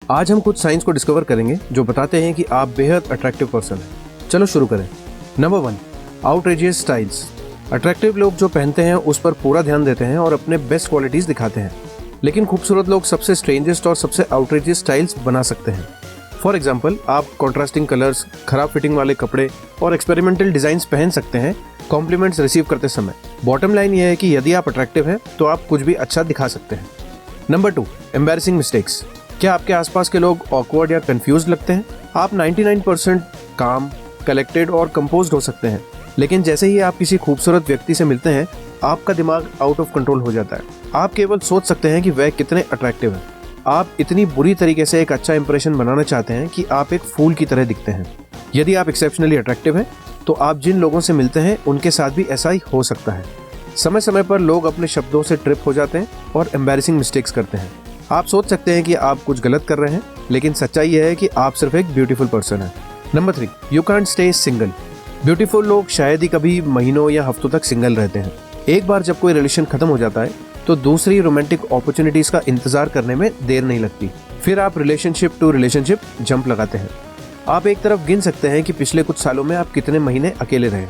आज हम कुछ साइंस को डिस्कवर करेंगे जो बताते हैं कि आप बेहद अट्रैक्टिव पर्सन हैं। चलो शुरू करें। Number 1, outrageous styles. अट्रैक्टिव लोग जो पहनते हैं उस पर पूरा ध्यान देते हैं और अपने बेस्ट क्वालिटीज दिखाते हैं, लेकिन खूबसूरत लोग सबसे स्ट्रेंजेस्ट और सबसे आउटरेजियस स्टाइल्स बना सकते हैं। फॉर एग्जाम्पल, आप कॉन्ट्रास्टिंग कलर्स, खराब फिटिंग वाले कपड़े और एक्सपेरिमेंटल डिजाइन्स पहन सकते हैं कॉम्प्लीमेंट्स रिसीव करते समय। बॉटम लाइन यह है कि यदि आप अट्रैक्टिव हैं तो आप कुछ भी अच्छा दिखा सकते हैं। Number 2, embarrassing mistakes. क्या आपके आसपास के लोग ऑकवर्ड या कंफ्यूज लगते हैं? आप 99% काम, कलेक्टेड और कंपोज्ड हो सकते हैं, लेकिन जैसे ही आप किसी खूबसूरत व्यक्ति से मिलते हैं आपका दिमाग आउट ऑफ कंट्रोल हो जाता है। आप केवल सोच सकते हैं कि वह कितने अट्रैक्टिव हैं। आप इतनी बुरी तरीके से एक अच्छा इंप्रेशन बनाना चाहते हैं कि आप एक फूल की तरह दिखते हैं। यदि आप एक्सेप्शनली अट्रैक्टिव हैं तो आप जिन लोगों से मिलते हैं उनके साथ भी ऐसा ही हो सकता है। समय समय पर लोग अपने शब्दों से ट्रिप हो जाते हैं और एम्बैरेसिंग मिस्टेक्स करते हैं। आप सोच सकते हैं कि आप कुछ गलत कर रहे हैं, लेकिन सच्चाई यह है कि आप सिर्फ एक ब्यूटीफुल पर्सन हैं। Number 3, you can't stay single. Beautiful लोग शायद ही कभी महीनों या हफ्तों तक सिंगल रहते हैं। एक बार जब कोई रिलेशन खत्म हो जाता है तो दूसरी रोमांटिक अपॉर्चुनिटीज का इंतजार करने में देर नहीं लगती। फिर आप रिलेशनशिप टू रिलेशनशिप जंप लगाते हैं। आप एक तरफ गिन सकते हैं कि पिछले कुछ सालों में आप कितने महीने अकेले रहे।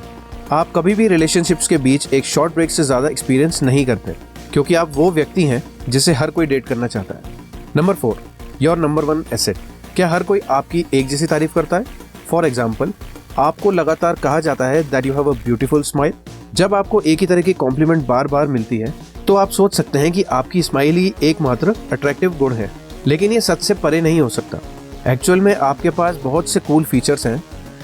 आप कभी भी रिलेशनशिप्स के बीच एक शॉर्ट ब्रेक से ज़्यादा एक्सपीरियंस नहीं करते, क्योंकि आप वो व्यक्ति हैं जिसे हर कोई डेट करना चाहता है। Number 4, your number 1 asset. क्या हर कोई आपकी एक जैसी तारीफ करता है? फॉर एग्जाम्पल, आपको लगातार कहा जाता है that you have a beautiful smile. जब आपको एक ही तरह की कॉम्प्लीमेंट बार बार मिलती है तो आप सोच सकते हैं कि आपकी स्माइल ही एकमात्र अट्रैक्टिव गुण है, लेकिन ये सच से परे नहीं हो सकता। एक्चुअल में आपके पास बहुत से कूल फीचर्स हैं,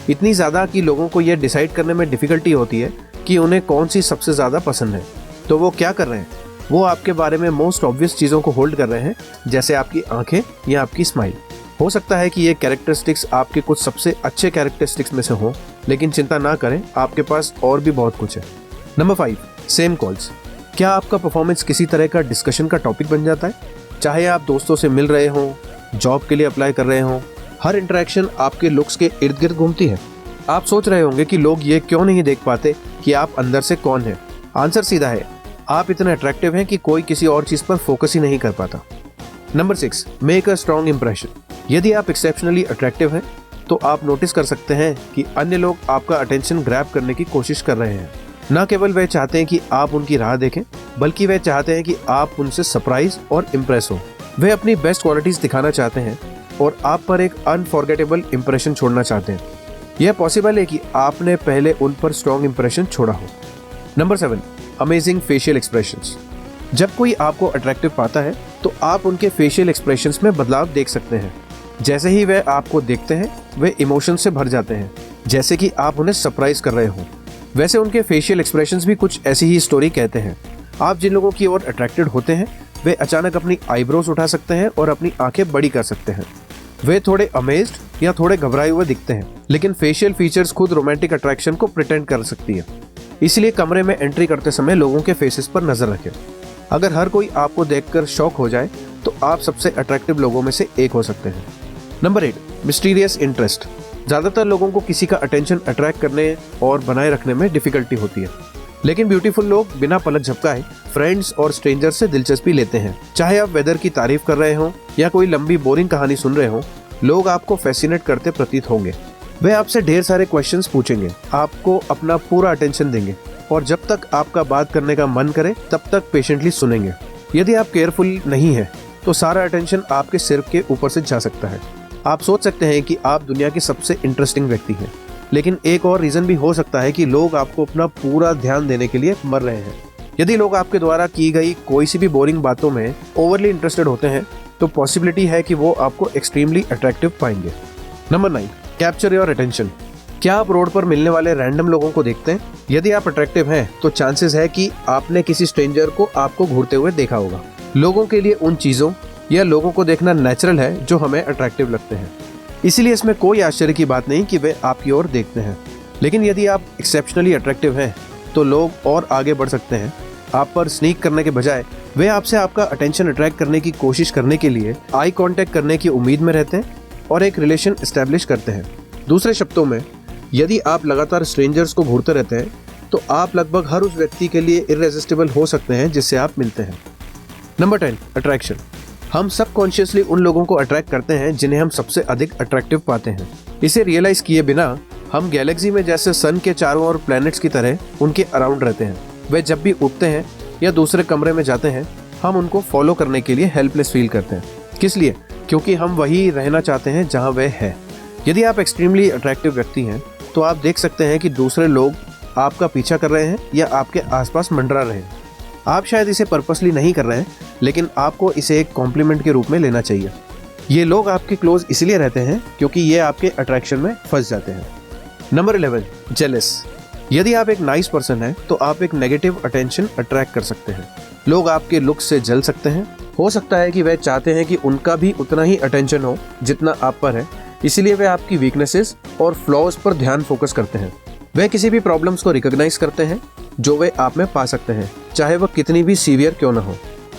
इतनी ज़्यादा कि लोगों को यह डिसाइड करने में डिफ़िकल्टी होती है कि उन्हें कौन सी सबसे ज़्यादा पसंद है। तो वो क्या कर रहे हैं? वो आपके बारे में मोस्ट ऑब्वियस चीज़ों को होल्ड कर रहे हैं, जैसे आपकी आंखें या आपकी स्माइल। हो सकता है कि ये कैरेक्टरिस्टिक्स आपके कुछ सबसे अच्छे कैरेक्टरिस्टिक्स में से हों, लेकिन चिंता ना करें, आपके पास और भी बहुत कुछ है। Number 5, same calls. क्या आपका परफॉर्मेंस किसी तरह का डिस्कशन का टॉपिक बन जाता है? चाहे आप दोस्तों से मिल रहे हों, जॉब के लिए अप्लाई कर रहे हों, हर इंटरेक्शन आपके लुक्स के इर्द गिर्द घूमती है। आप सोच रहे होंगे कि लोग ये क्यों नहीं देख पाते कि आप अंदर से कौन हैं। आंसर सीधा है, आप इतने अट्रैक्टिव हैं कि कोई किसी और चीज़ पर फोकस ही नहीं कर पाता। Number 6, make a strong impression. यदि आप एक्सेप्शनली अट्रैक्टिव हैं तो आप नोटिस कर सकते हैं कि अन्य लोग आपका अटेंशन ग्रैब करने की कोशिश कर रहे हैं। न केवल वे चाहते हैं कि आप उनकी राह देखें, बल्कि वे चाहते हैं कि आप उनसे सरप्राइज और इम्प्रेस हो। वे अपनी बेस्ट क्वालिटीज दिखाना चाहते हैं और आप पर एक अनफॉरगेटेबल इंप्रेशन छोड़ना चाहते हैं। यह पॉसिबल है कि आपने पहले उन पर स्ट्रॉन्ग इंप्रेशन छोड़ा हो। Number 7, amazing facial expressions. जब कोई आपको अट्रैक्टिव पाता है तो आप उनके फेशियल एक्सप्रेशंस में बदलाव देख सकते हैं। जैसे ही वे आपको देखते हैं वे इमोशन से भर जाते हैं, जैसे कि आप उन्हें सरप्राइज कर रहे हो। वैसे उनके फेशियल एक्सप्रेशंस भी कुछ ऐसी ही स्टोरी कहते हैं। आप जिन लोगों की ओर अट्रैक्टेड होते हैं वे अचानक अपनी आईब्रोज उठा सकते हैं और अपनी आंखें बड़ी कर सकते हैं। वे थोड़े अमेज्ड या थोड़े घबराए हुए दिखते हैं, लेकिन फेशियल फीचर्स खुद रोमांटिक अट्रैक्शन को प्रिटेंड कर सकती है। इसलिए कमरे में एंट्री करते समय लोगों के फेसेस पर नजर रखें। अगर हर कोई आपको देखकर शॉक हो जाए तो आप सबसे अट्रैक्टिव लोगों में से एक हो सकते हैं। Number 8, mysterious interest. ज़्यादातर लोगों को किसी का अटेंशन अट्रैक्ट करने और बनाए रखने में डिफिकल्टी होती है, लेकिन ब्यूटीफुल लोग बिना पलक झपकाए फ्रेंड्स और स्ट्रेंजर से दिलचस्पी लेते हैं। चाहे आप वेदर की तारीफ कर रहे हों या कोई लंबी बोरिंग कहानी सुन रहे हों, लोग आपको फैसिनेट करते प्रतीत होंगे। वे आपसे ढेर सारे क्वेश्चंस पूछेंगे, आपको अपना पूरा अटेंशन देंगे और जब तक आपका बात करने का मन करे तब तक पेशेंटली सुनेंगे। यदि आप केयरफुल नहीं है तो सारा अटेंशन आपके सिर के ऊपर से जा सकता है। आप सोच सकते हैं कि आप दुनिया के सबसे इंटरेस्टिंग व्यक्ति हैं, लेकिन एक और रीजन भी हो सकता है कि लोग आपको अपना पूरा ध्यान देने के लिए मर रहे हैं। यदि लोग आपके द्वारा की गई कोई सी भी बोरिंग बातों में ओवरली इंटरेस्टेड होते हैं तो पॉसिबिलिटी है कि वो आपको एक्सट्रीमली अट्रैक्टिव पाएंगे। Number 9, capture your attention. क्या आप रोड पर मिलने वाले रैंडम लोगों को देखते हैं? यदि आप अट्रैक्टिव हैं तो चांसेस है कि आपने किसी स्ट्रेंजर को आपको घूरते हुए देखा होगा। लोगों के लिए उन चीज़ों या लोगों को देखना नेचुरल है जो हमें अट्रैक्टिव लगते हैं, इसीलिए इसमें कोई आश्चर्य की बात नहीं कि वे आपकी ओर देखते हैं। लेकिन यदि आप एक्सेप्शनली अट्रैक्टिव हैं तो लोग और आगे बढ़ सकते हैं। आप पर स्नीक करने के बजाय वे आपसे आपका अटेंशन अट्रैक्ट करने की कोशिश करने के लिए आई कांटेक्ट करने की उम्मीद में रहते हैं और एक रिलेशन एस्टेब्लिश करते हैं। दूसरे शब्दों में, यदि आप लगातार स्ट्रेंजर्स को घूरते रहते हैं तो आप लगभग हर उस व्यक्ति के लिए इर्रेसिस्टिबल हो सकते हैं जिससे आप मिलते हैं। Number 10, attraction. हम सबकॉन्शियसली उन लोगों को अट्रैक्ट करते हैं जिन्हें हम सबसे अधिक अट्रैक्टिव पाते हैं। इसे रियलाइज किए बिना हम गैलेक्सी में जैसे सन के चारों ओर प्लैनेट्स की तरह उनके अराउंड रहते हैं। वे जब भी उठते हैं या दूसरे कमरे में जाते हैं, हम उनको फॉलो करने के लिए हेल्पलेस फील करते हैं। किस लिए? क्योंकि हम वही रहना चाहते हैं जहां वे है। यदि आप एक्सट्रीमली अट्रैक्टिव व्यक्ति हैं तो आप देख सकते हैं कि दूसरे लोग आपका पीछा कर रहे हैं या आपके आसपास मंडरा रहे हैं। आप शायद इसे पर्पसली नहीं कर रहे हैं, लेकिन आपको इसे एक कॉम्प्लीमेंट के रूप में लेना चाहिए। ये लोग आपके क्लोज इसलिए रहते हैं क्योंकि ये आपके अट्रैक्शन में फंस जाते हैं। Number 11, jealous. यदि आप एक नाइस पर्सन हैं तो आप एक नेगेटिव अटेंशन अट्रैक्ट कर सकते हैं। लोग आपके लुक से जल सकते हैं। हो सकता है कि वे चाहते हैं कि उनका भी उतना ही अटेंशन हो जितना आप पर है, इसीलिए वे आपकी वीकनेसेस और फ्लॉज पर ध्यान फोकस करते हैं। वे किसी भी प्रॉब्लम्स को रिकॉग्नाइज करते हैं जो वे आप में पा सकते हैं, चाहे वह कितनी भी सीवियर क्यों ना हो।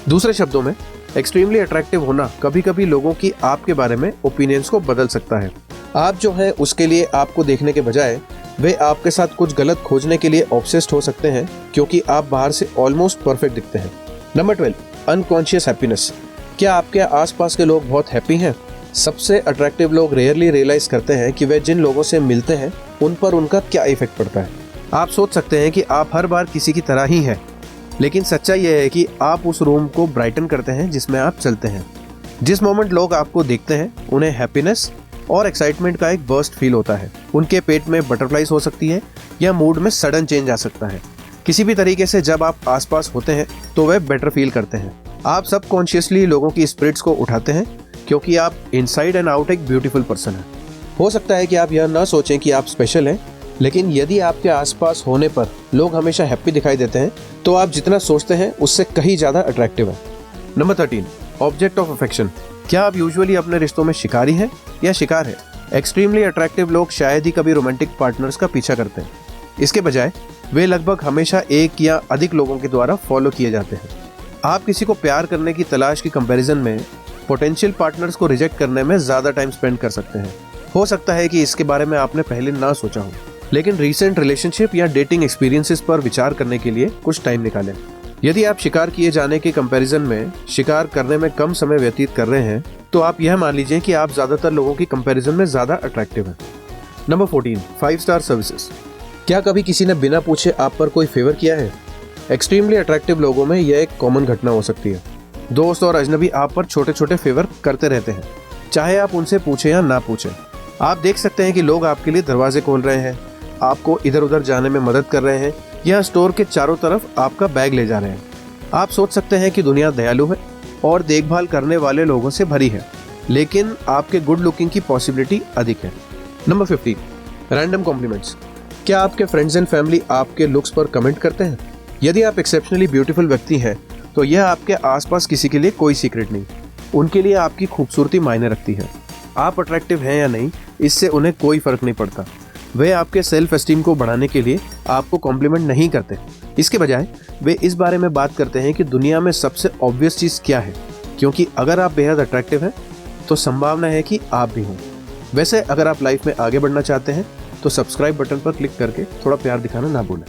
दूसरे शब्दों में, एक्सट्रीमली अट्रैक्टिव होना कभी कभी लोगों की आपके बारे में ओपिनियंस को बदल सकता है। आप जो है उसके लिए आपको देखने के बजाय वे आपके साथ कुछ गलत खोजने के लिए ऑब्सेस्ड हो सकते हैं, क्योंकि आप बाहर से ऑलमोस्ट परफेक्ट दिखते हैं। Number 12, unconscious happiness. क्या आपके आसपास के लोग बहुत हैप्पी हैं? सबसे अट्रैक्टिव लोग रेयरली रियलाइज करते हैं कि वे जिन लोगों से मिलते हैं उन पर उनका क्या इफेक्ट पड़ता है। आप सोच सकते हैं कि आप हर बार किसी की तरह ही हैं, लेकिन सच्चाई यह है कि आप उस रूम को ब्राइटन करते हैं जिसमें आप चलते हैं। जिस मोमेंट लोग आपको देखते हैं, उन्हें हैप्पीनेस और एक्साइटमेंट का एक बर्स्ट फील होता है। उनके पेट में बटरफ्लाइज हो सकती है या मूड में सडन चेंज आ सकता है। किसी भी तरीके से जब आप आसपास होते हैं तो वे बेटर फील करते हैं। आप सबकॉन्शियसली लोगों की स्पिरिट्स को उठाते हैं क्योंकि आप इनसाइड एंड आउट एक ब्यूटीफुल पर्सन हैं। हो सकता है कि आप यह ना सोचें कि आप स्पेशल हैं, लेकिन यदि आपके आसपास होने पर लोग हमेशा हैप्पी दिखाई देते हैं तो आप जितना सोचते हैं उससे कहीं ज़्यादा अट्रैक्टिव हैं। Number 13, object of affection. क्या आप यूजुअली अपने रिश्तों में शिकारी हैं या शिकार हैं? एक्सट्रीमली अट्रैक्टिव लोग शायद ही कभी रोमांटिक पार्टनर्स का पीछा करते हैं। इसके बजाय वे लगभग हमेशा एक या अधिक लोगों के द्वारा फॉलो किए जाते हैं। आप किसी को प्यार करने की तलाश की कंपैरिजन में पोटेंशियल पार्टनर्स को रिजेक्ट करने में ज़्यादा टाइम स्पेंड कर सकते हैं। हो सकता है कि इसके बारे में आपने पहले ना सोचा हो, लेकिन रीसेंट रिलेशनशिप या डेटिंग एक्सपीरियंसेस पर विचार करने के लिए कुछ टाइम निकालें। यदि आप शिकार किए जाने के कंपैरिजन में शिकार करने में कम समय व्यतीत कर रहे हैं तो आप यह मान लीजिए कि आप ज़्यादातर लोगों की कंपैरिजन में ज़्यादा अट्रैक्टिव हैं। Number 14, 5 star services. क्या कभी किसी ने बिना पूछे आप पर कोई फेवर किया है? एक्सट्रीमली अट्रैक्टिव लोगों में यह एक कॉमन घटना हो सकती है। दोस्त और अजनबी आप पर छोटे छोटे फेवर करते रहते हैं, चाहे आप उनसे पूछें या ना पूछें। आप देख सकते हैं कि लोग आपके लिए दरवाजे खोल रहे हैं, आपको इधर उधर जाने में मदद कर रहे हैं या स्टोर के चारों तरफ आपका बैग ले जा रहे हैं। आप सोच सकते हैं कि दुनिया दयालु है और देखभाल करने वाले लोगों से भरी है, लेकिन आपके गुड लुकिंग की पॉसिबिलिटी अधिक है। Number 15, random compliments. क्या आपके फ्रेंड्स एंड फैमिली आपके लुक्स पर कमेंट करते हैं? यदि आप एक्सेप्शनली ब्यूटीफुल व्यक्ति हैं तो यह आपके आसपास किसी के लिए कोई सीक्रेट नहीं। उनके लिए आपकी खूबसूरती मायने रखती है। आप अट्रैक्टिव हैं या नहीं, इससे उन्हें कोई फर्क नहीं पड़ता। वे आपके सेल्फ एस्टीम को बढ़ाने के लिए आपको कॉम्प्लीमेंट नहीं करते। इसके बजाय वे इस बारे में बात करते हैं कि दुनिया में सबसे ऑब्वियस चीज़ क्या है, क्योंकि अगर आप बेहद अट्रैक्टिव हैं तो संभावना है कि आप भी हों। वैसे अगर आप लाइफ में आगे बढ़ना चाहते हैं तो सब्सक्राइब बटन पर क्लिक करके थोड़ा प्यार दिखाना ना भूलें।